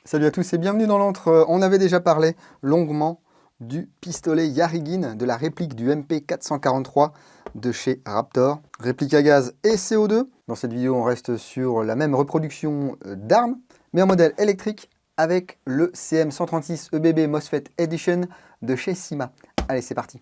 Salut à tous et bienvenue dans l'antre. On avait déjà parlé longuement du pistolet Yarigin, de la réplique du MP443 de chez Raptor. Réplique à gaz et CO2. Dans cette vidéo, on reste sur la même reproduction d'armes, mais en modèle électrique avec le CM136 EBB MOSFET Edition de chez Syma. Allez, c'est parti.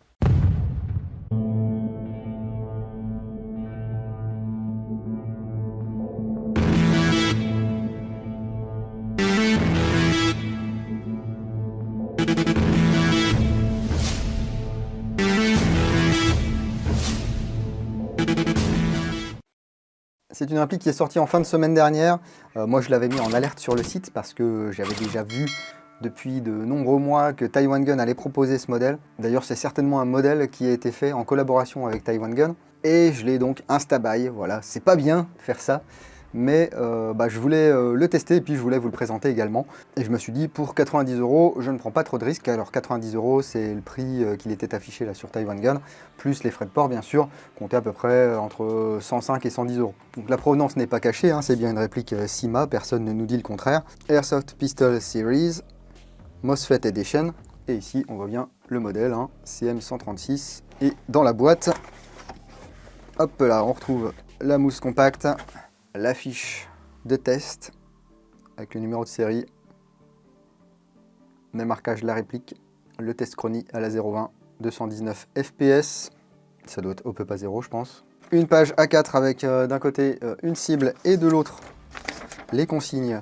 C'est une réplique qui est sortie en fin de semaine dernière. Moi, je l'avais mis en alerte sur le site parce que j'avais déjà vu depuis de nombreux mois que Taiwan Gun allait proposer ce modèle. D'ailleurs, c'est certainement un modèle qui a été fait en collaboration avec Taiwan Gun. Et je l'ai donc insta-buy. Voilà, c'est pas bien de faire ça, mais je voulais le tester et puis je voulais vous le présenter également. Et je me suis dit, pour 90 €, je ne prends pas trop de risques. Alors 90 €, c'est le prix qu'il était affiché là sur Taiwan Gun, plus les frais de port bien sûr, comptez à peu près entre 105 et 110 €. Donc la provenance n'est pas cachée, hein, c'est bien une réplique Syma, personne ne nous dit le contraire. Airsoft Pistol Series, MOSFET Edition, et ici on voit bien le modèle, hein, CM136, et dans la boîte, hop là, on retrouve la mousse compacte, la fiche de test, avec le numéro de série, le marquage de la réplique, le test chronie à la 0,20, 219 FPS, ça doit être au peu pas 0 je pense. Une page A4 avec d'un côté une cible et de l'autre les consignes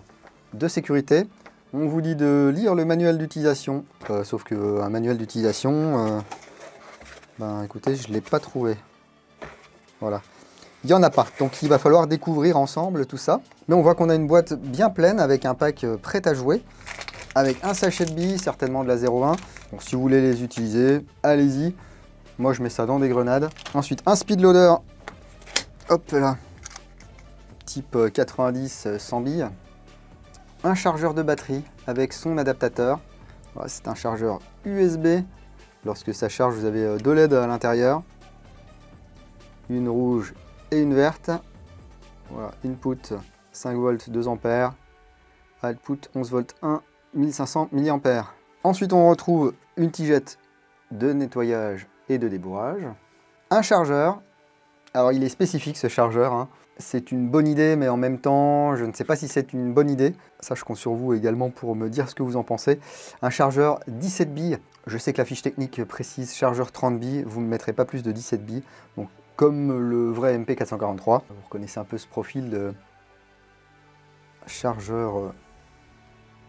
de sécurité. On vous dit de lire le manuel d'utilisation, sauf qu'un manuel d'utilisation, écoutez, je ne l'ai pas trouvé. Voilà. Il n'y en a pas, donc il va falloir découvrir ensemble tout ça. Mais on voit qu'on a une boîte bien pleine avec un pack prêt à jouer, avec un sachet de billes, certainement de la 0,1. Donc si vous voulez les utiliser, allez-y. Moi je mets ça dans des grenades. Ensuite un speed loader, hop là, type 90 100 billes. Un chargeur de batterie avec son adaptateur. Voilà, c'est un chargeur USB. Lorsque ça charge, vous avez deux LED à l'intérieur. Une rouge et une verte. Voilà, input 5 volts 2 ampères. Output 11 volts 1, 1500 mAh. Ensuite, on retrouve une tigette de nettoyage et de débourrage. Un chargeur. Alors, il est spécifique ce chargeur, hein. C'est une bonne idée, mais en même temps, je ne sais pas si c'est une bonne idée. Ça, je compte sur vous également pour me dire ce que vous en pensez. Un chargeur 17 billes. Je sais que la fiche technique précise chargeur 30 billes. Vous ne mettrez pas plus de 17 billes. Donc, comme le vrai MP443. Vous reconnaissez un peu ce profil de chargeur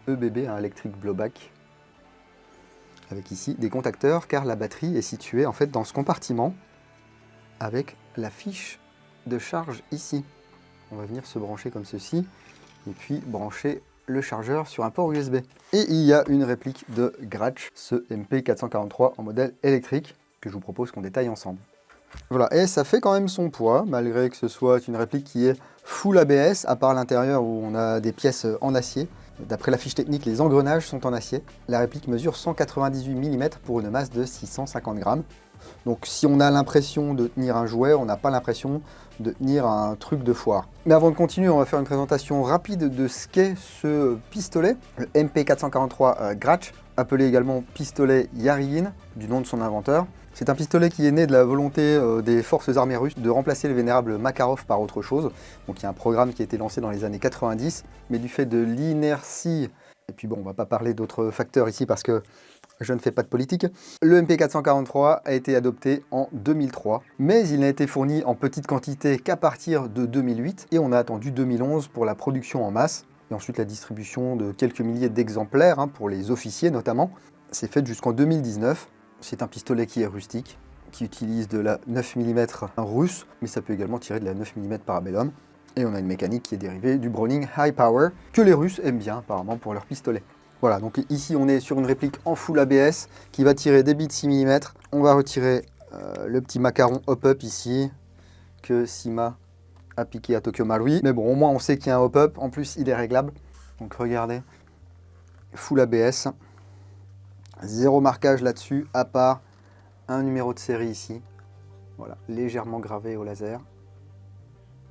EBB, un électrique blowback. Avec ici des contacteurs, car la batterie est située en fait dans ce compartiment avec la fiche de charge ici. On va venir se brancher comme ceci et puis brancher le chargeur sur un port USB. Et il y a une réplique de Gratch, ce MP443 en modèle électrique que je vous propose qu'on détaille ensemble. Voilà, et ça fait quand même son poids, malgré que ce soit une réplique qui est full ABS, à part l'intérieur où on a des pièces en acier. D'après la fiche technique, les engrenages sont en acier. La réplique mesure 198 mm pour une masse de 650 grammes. Donc si on a l'impression de tenir un jouet, on n'a pas l'impression de tenir un truc de foire. Mais avant de continuer, on va faire une présentation rapide de ce qu'est ce pistolet, le MP443 Gratch, appelé également pistolet Yarigin, du nom de son inventeur. C'est un pistolet qui est né de la volonté des forces armées russes de remplacer le vénérable Makarov par autre chose. Donc il y a un programme qui a été lancé dans les années 90, mais du fait de l'inertie, et puis bon, on va pas parler d'autres facteurs ici parce que je ne fais pas de politique, le MP443 a été adopté en 2003, mais il n'a été fourni en petite quantité qu'à partir de 2008, et on a attendu 2011 pour la production en masse, et ensuite la distribution de quelques milliers d'exemplaires, hein, pour les officiers notamment. C'est fait jusqu'en 2019. C'est un pistolet qui est rustique, qui utilise de la 9 mm russe, mais ça peut également tirer de la 9 mm Parabellum. Et on a une mécanique qui est dérivée du Browning High Power, que les Russes aiment bien apparemment pour leur pistolet. Voilà, donc ici on est sur une réplique en full ABS, qui va tirer des billes de 6 mm. On va retirer le petit macaron hop-up ici, que Syma a piqué à Tokyo Marui. Mais bon, au moins on sait qu'il y a un hop-up, en plus il est réglable. Donc regardez, full ABS. Zéro marquage là-dessus, à part un numéro de série ici. Voilà, légèrement gravé au laser.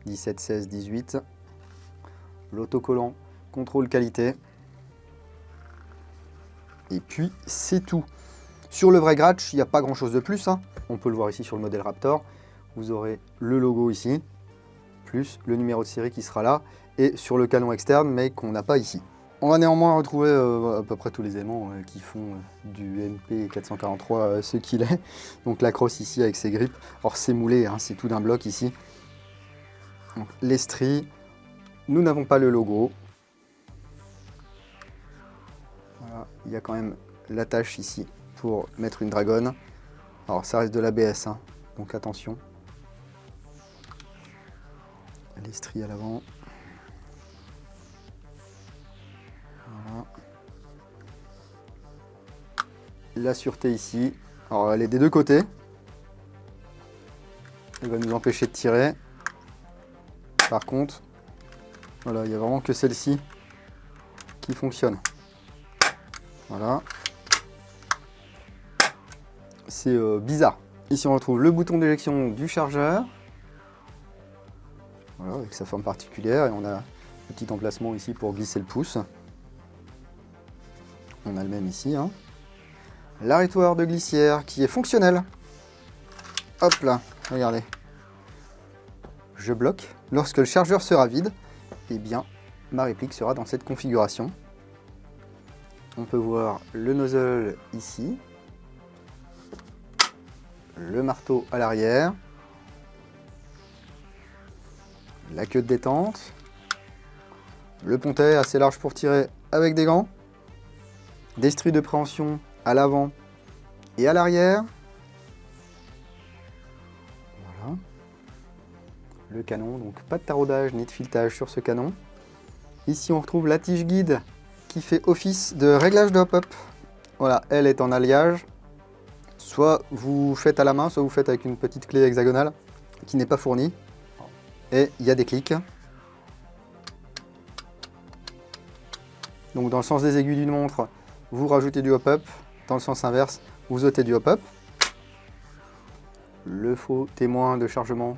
17, 16, 18. L'autocollant contrôle qualité. Et puis c'est tout. Sur le vrai Gratch, il n'y a pas grand chose de plus, hein. On peut le voir ici sur le modèle Raptor. Vous aurez le logo ici, plus le numéro de série qui sera là, et sur le canon externe, mais qu'on n'a pas ici. On va néanmoins retrouver à peu près tous les éléments qui font du MP443 ce qu'il est. Donc la crosse ici avec ses grippes. Alors c'est moulé, hein, c'est tout d'un bloc ici. Donc, les stries, nous n'avons pas le logo. Voilà, il y a quand même l'attache ici pour mettre une dragonne. Alors ça reste de l'ABS, hein, donc attention. Les stries à l'avant. Voilà. La sûreté ici. Alors elle est des deux côtés. Elle va nous empêcher de tirer. Par contre, voilà, il n'y a vraiment que celle-ci qui fonctionne. Voilà. C'est bizarre. Ici on retrouve le bouton d'éjection du chargeur. Voilà, avec sa forme particulière. Et on a un petit emplacement ici pour glisser le pouce. On a le même ici. Hein. L'arrêtoir de glissière qui est fonctionnel. Hop là, regardez. Je bloque. Lorsque le chargeur sera vide, eh bien, ma réplique sera dans cette configuration. On peut voir le nozzle ici. Le marteau à l'arrière. La queue de détente. Le pontet assez large pour tirer avec des gants. Des stries de préhension à l'avant et à l'arrière. Voilà. Le canon, donc pas de taraudage ni de filetage sur ce canon. Ici on retrouve la tige guide qui fait office de réglage de hop-up. Voilà, elle est en alliage. Soit vous faites à la main, soit vous faites avec une petite clé hexagonale qui n'est pas fournie. Et il y a des clics. Donc dans le sens des aiguilles d'une montre, vous rajoutez du hop-up. Dans le sens inverse, vous ôtez du hop-up. Le faux témoin de chargement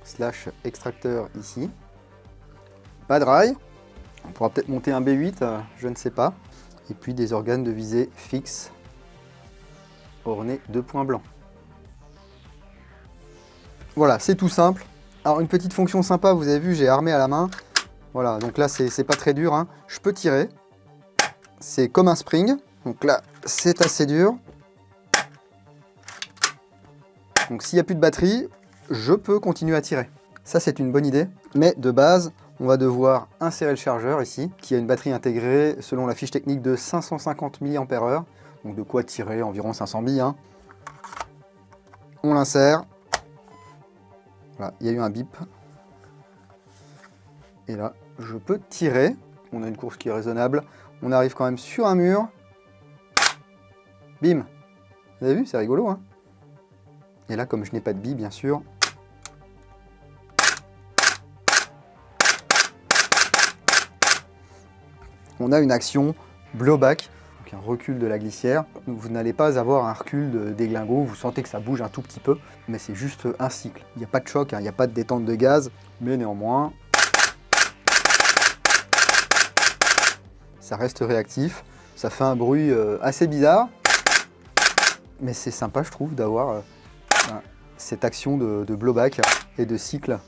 slash extracteur ici. Pas de rail. On pourra peut-être monter un B8, je ne sais pas. Et puis des organes de visée fixes ornés de points blancs. Voilà, c'est tout simple. Alors une petite fonction sympa, vous avez vu, j'ai armé à la main. Voilà, donc là c'est pas très dur, hein. Je peux tirer. C'est comme un spring. Donc là, c'est assez dur. Donc s'il n'y a plus de batterie, je peux continuer à tirer. Ça, c'est une bonne idée. Mais de base, on va devoir insérer le chargeur ici, qui a une batterie intégrée selon la fiche technique de 550 mAh. Donc de quoi tirer environ 500 billes. Hein. On l'insère. Voilà, il y a eu un bip. Et là, je peux tirer. On a une course qui est raisonnable. On arrive quand même sur un mur. Bim! Vous avez vu, c'est rigolo, hein? Et là, comme je n'ai pas de billes, bien sûr, on a une action blowback, donc un recul de la glissière. Vous n'allez pas avoir un recul de déglingo, vous sentez que ça bouge un tout petit peu, mais c'est juste un cycle. Il n'y a pas de choc, hein, il n'y a pas de détente de gaz, mais néanmoins, ça reste réactif. Ça fait un bruit assez bizarre, mais c'est sympa, je trouve, d'avoir cette action de blowback et de cycle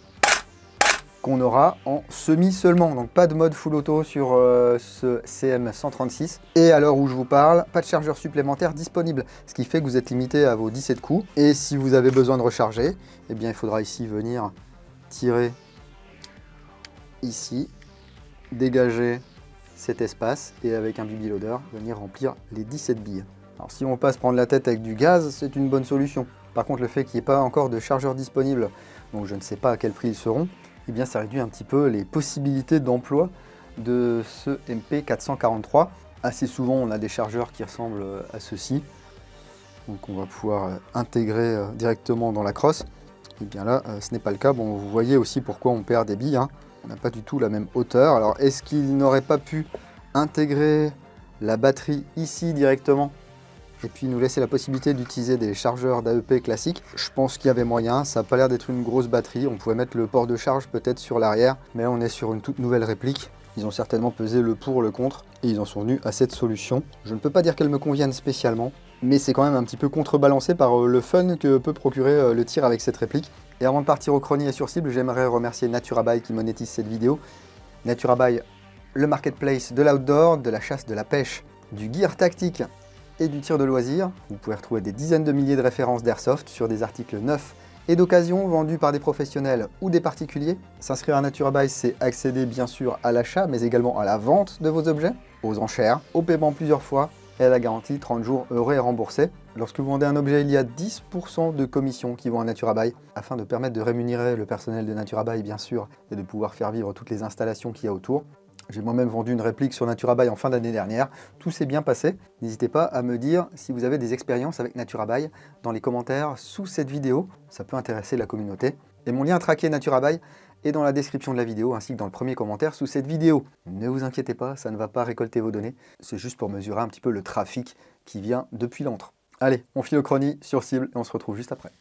qu'on aura en semi seulement. Donc pas de mode full auto sur ce CM136. Et à l'heure où je vous parle, pas de chargeur supplémentaire disponible. Ce qui fait que vous êtes limité à vos 17 coups. Et si vous avez besoin de recharger, eh bien il faudra ici venir tirer ici, dégager cet espace et avec un BB loader, venir remplir les 17 billes. Alors si on passe prendre la tête avec du gaz, c'est une bonne solution. Par contre, le fait qu'il n'y ait pas encore de chargeur disponible, donc je ne sais pas à quel prix ils seront, eh bien ça réduit un petit peu les possibilités d'emploi de ce MP443. Assez souvent, on a des chargeurs qui ressemblent à ceux-ci, donc on va pouvoir intégrer directement dans la crosse. Et bien là, ce n'est pas le cas. Bon, vous voyez aussi pourquoi on perd des billes, hein. On n'a pas du tout la même hauteur. Alors, est-ce qu'il n'aurait pas pu intégrer la batterie ici directement et puis nous laisser la possibilité d'utiliser des chargeurs d'AEP classiques? Je pense qu'il y avait moyen. Ça n'a pas l'air d'être une grosse batterie. On pouvait mettre le port de charge peut-être sur l'arrière, mais on est sur une toute nouvelle réplique. Ils ont certainement pesé le pour, le contre, et ils en sont venus à cette solution. Je ne peux pas dire qu'elle me convienne spécialement, mais c'est quand même un petit peu contrebalancé par le fun que peut procurer le tir avec cette réplique. Et avant de partir au chrony et sur cible, j'aimerais remercier Naturabuy qui monétise cette vidéo. Naturabuy, le marketplace de l'outdoor, de la chasse, de la pêche, du gear tactique et du tir de loisir. Vous pouvez retrouver des dizaines de milliers de références d'airsoft sur des articles neufs et d'occasion vendus par des professionnels ou des particuliers. S'inscrire à Naturabuy, c'est accéder bien sûr à l'achat, mais également à la vente de vos objets, aux enchères, au paiement plusieurs fois et à la garantie 30 jours heureux et remboursés. Lorsque vous vendez un objet, il y a 10% de commissions qui vont à Naturabuy, afin de permettre de rémunérer le personnel de Naturabuy bien sûr, et de pouvoir faire vivre toutes les installations qu'il y a autour. J'ai moi-même vendu une réplique sur Naturabuy en fin d'année dernière, tout s'est bien passé. N'hésitez pas à me dire si vous avez des expériences avec Naturabuy dans les commentaires sous cette vidéo, ça peut intéresser la communauté. Et mon lien à traquer Naturabuy est dans la description de la vidéo ainsi que dans le premier commentaire sous cette vidéo. Ne vous inquiétez pas, ça ne va pas récolter vos données, c'est juste pour mesurer un petit peu le trafic qui vient depuis l'antre. Allez, on file au chrony sur cible et on se retrouve juste après.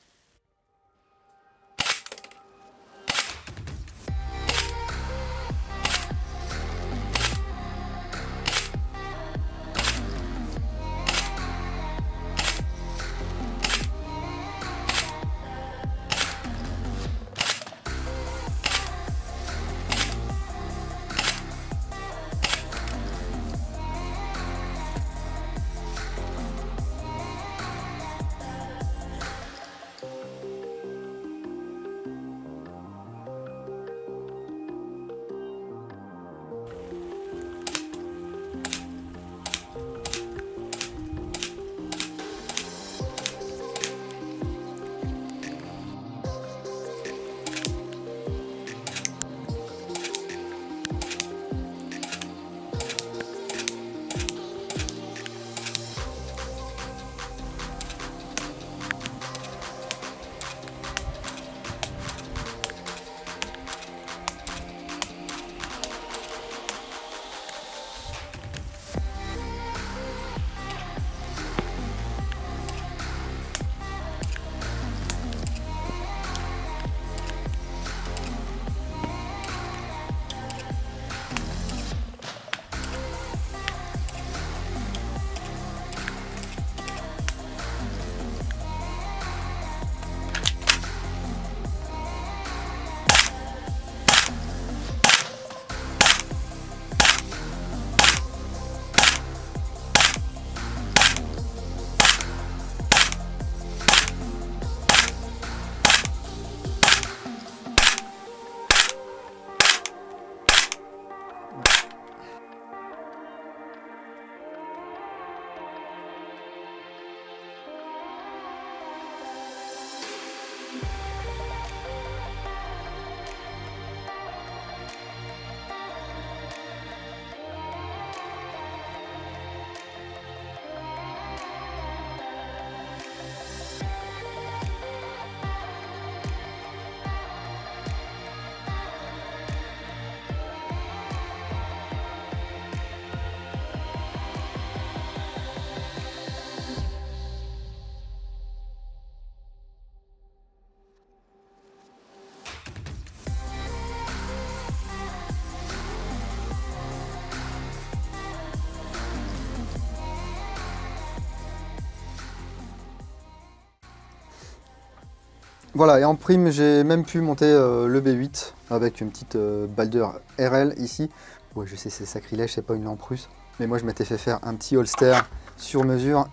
Voilà, et en prime, j'ai même pu monter le B8 avec une petite Balder RL ici. Ouais, je sais, c'est sacrilège, c'est pas une lampe russe. Mais moi, je m'étais fait faire un petit holster sur mesure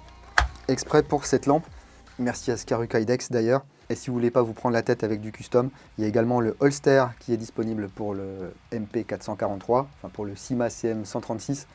exprès pour cette lampe. Merci à Scaru Kydex d'ailleurs. Et si vous voulez pas vous prendre la tête avec du custom, il y a également le holster qui est disponible pour le MP443, enfin pour le Sima CM136.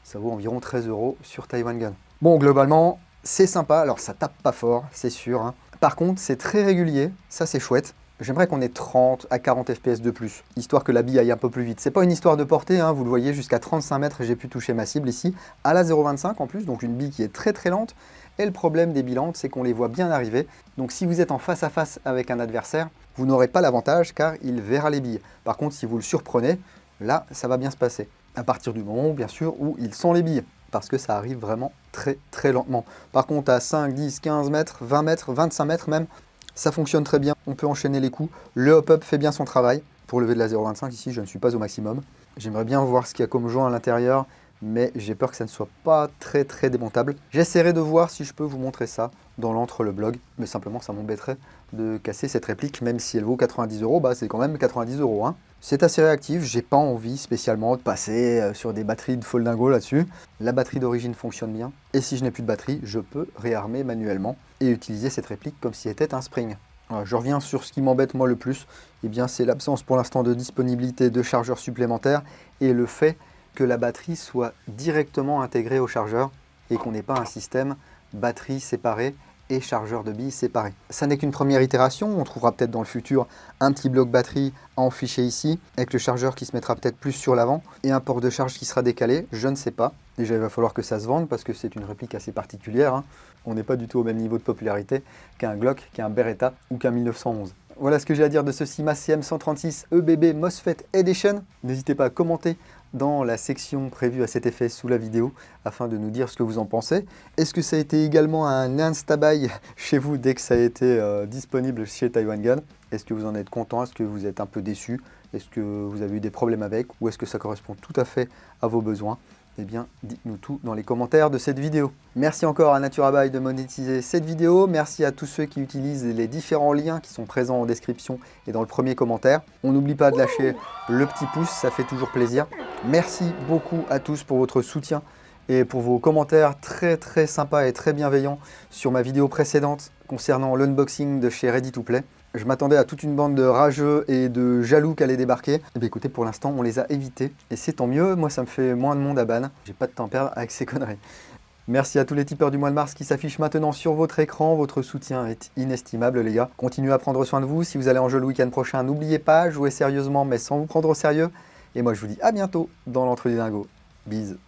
Ça vaut environ 13 € sur Taiwan Gun. Bon, globalement, c'est sympa. Alors, ça tape pas fort, c'est sûr, hein. Par contre, c'est très régulier, ça c'est chouette. J'aimerais qu'on ait 30 à 40 fps de plus, histoire que la bille aille un peu plus vite. C'est pas une histoire de portée, hein, vous le voyez, jusqu'à 35 mètres, j'ai pu toucher ma cible ici, à la 0,25 en plus, donc une bille qui est très très lente. Et le problème des billes lentes, c'est qu'on les voit bien arriver. Donc si vous êtes en face à face avec un adversaire, vous n'aurez pas l'avantage car il verra les billes. Par contre, si vous le surprenez, là, ça va bien se passer. À partir du moment, bien sûr, où ils sont les billes. Parce que ça arrive vraiment très très lentement. Par contre, à 5, 10, 15 mètres, 20 mètres, 25 mètres même, ça fonctionne très bien. On peut enchaîner les coups. Le hop-up fait bien son travail. Pour lever de la 0,25 ici, je ne suis pas au maximum. J'aimerais bien voir ce qu'il y a comme joint à l'intérieur, mais j'ai peur que ça ne soit pas très démontable. J'essaierai de voir si je peux vous montrer ça dans l'entre le blog, mais simplement ça m'embêterait de casser cette réplique, même si elle vaut 90 €, bah c'est quand même 90 €, hein. C'est assez réactif, j'ai pas envie spécialement de passer sur des batteries de Foldingo là-dessus. La batterie d'origine fonctionne bien, et si je n'ai plus de batterie, je peux réarmer manuellement et utiliser cette réplique comme si c'était un spring. Voilà, je reviens sur ce qui m'embête moi le plus, eh bien c'est l'absence pour l'instant de disponibilité de chargeurs supplémentaires et le fait que la batterie soit directement intégrée au chargeur et qu'on n'ait pas un système batterie séparée et chargeur de billes séparés. Ça n'est qu'une première itération, on trouvera peut-être dans le futur un petit bloc batterie à enficher ici, avec le chargeur qui se mettra peut-être plus sur l'avant, et un port de charge qui sera décalé, je ne sais pas. Déjà il va falloir que ça se vende, parce que c'est une réplique assez particulière, hein. On n'est pas du tout au même niveau de popularité qu'un Glock, qu'un Beretta ou qu'un 1911. Voilà ce que j'ai à dire de ce CMAS CM136 EBB MOSFET Edition. N'hésitez pas à commenter dans la section prévue à cet effet sous la vidéo afin de nous dire ce que vous en pensez. Est-ce que ça a été également un insta-buy chez vous dès que ça a été disponible chez Taiwan Gun? Est-ce que vous en êtes content? Est-ce que vous êtes un peu déçu? Est-ce que vous avez eu des problèmes avec? Ou est-ce que ça correspond tout à fait à vos besoins? Eh bien, dites-nous tout dans les commentaires de cette vidéo. Merci encore à NaturaBuy de monétiser cette vidéo. Merci à tous ceux qui utilisent les différents liens qui sont présents en description et dans le premier commentaire. On n'oublie pas de lâcher le petit pouce, ça fait toujours plaisir. Merci beaucoup à tous pour votre soutien et pour vos commentaires très sympas et très bienveillants sur ma vidéo précédente concernant l'unboxing de chez Ready to Play. Je m'attendais à toute une bande de rageux et de jaloux qui allaient débarquer. Et bien écoutez, pour l'instant, on les a évités. Et c'est tant mieux, moi ça me fait moins de monde à ban. J'ai pas de temps à perdre avec ces conneries. Merci à tous les tipeurs du mois de mars qui s'affichent maintenant sur votre écran. Votre soutien est inestimable, les gars. Continuez à prendre soin de vous. Si vous allez en jeu le week-end prochain, n'oubliez pas, jouez sérieusement mais sans vous prendre au sérieux. Et moi je vous dis à bientôt dans l'entre des dingos. Bise.